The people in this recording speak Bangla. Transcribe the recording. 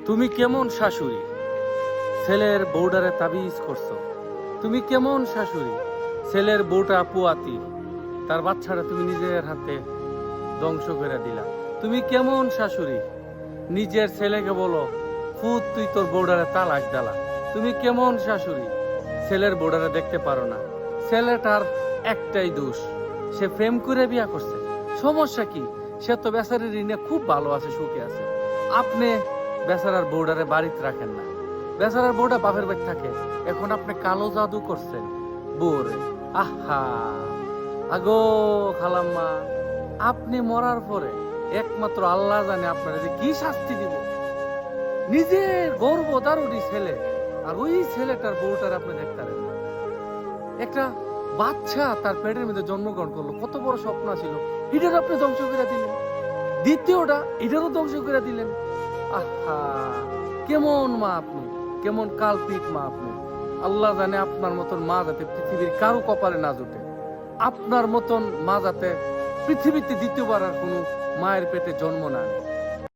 তুমি কেমন শাশুড়ি, ছেলের বউডারে তাবিজ করছো? তুমি কেমন শাশুড়ি, ছেলের বউটা পুয়াতি, তার বাচ্চাটা তুমি নিজের হাতে ধ্বংস করে দিলা? তুমি কেমন শাশুড়ি, নিজের ছেলেকে বলো ফুত তুই তোর বউডারে তালাক দিলা? তুমি কেমন শাশুড়ি, ছেলের বউডারে দেখতে পারো না? ছেলেটার একটাই দোষ, সে প্রেম করে বিয়া করছে। সমস্যা কি? সে তো বেচারির ঋণে খুব ভালো আছে, সুখে আছে। আপনি বেচারার বউডারে বাড়িতে রাখেন না, বেচারার বউটা বাপের বাড়ি থাকে। এখন আপনি কালো জাদু করছেন বউরে। আহা আগো খালাম্মা, আপনি মরার পরে একমাত্র আল্লাহ জানে আপনারা যে কি শাস্তি দিব। নিজের গর্ভধারণী ছেলে, আর ওই ছেলেটার বউটার আপনি দেখতে পারেন না। একটা বাচ্চা তার পেটের মধ্যে জন্মগ্রহণ করলো, কত বড় স্বপ্ন ছিল, এটার আপনি ধ্বংস করে দিলেন। দ্বিতীয়টা এটারও ধ্বংস করে দিলেন। আহা কেমন মা আপনি, কেমন কালপিট মা আপনি। আল্লাহ জানে আপনার মতন মা যাতে পৃথিবীর কারো কপালে না জুটে, আপনার মতন মা যাতে পৃথিবীতে দ্বিতীয়বার আর কোনো মায়ের পেটে জন্ম না নেয়।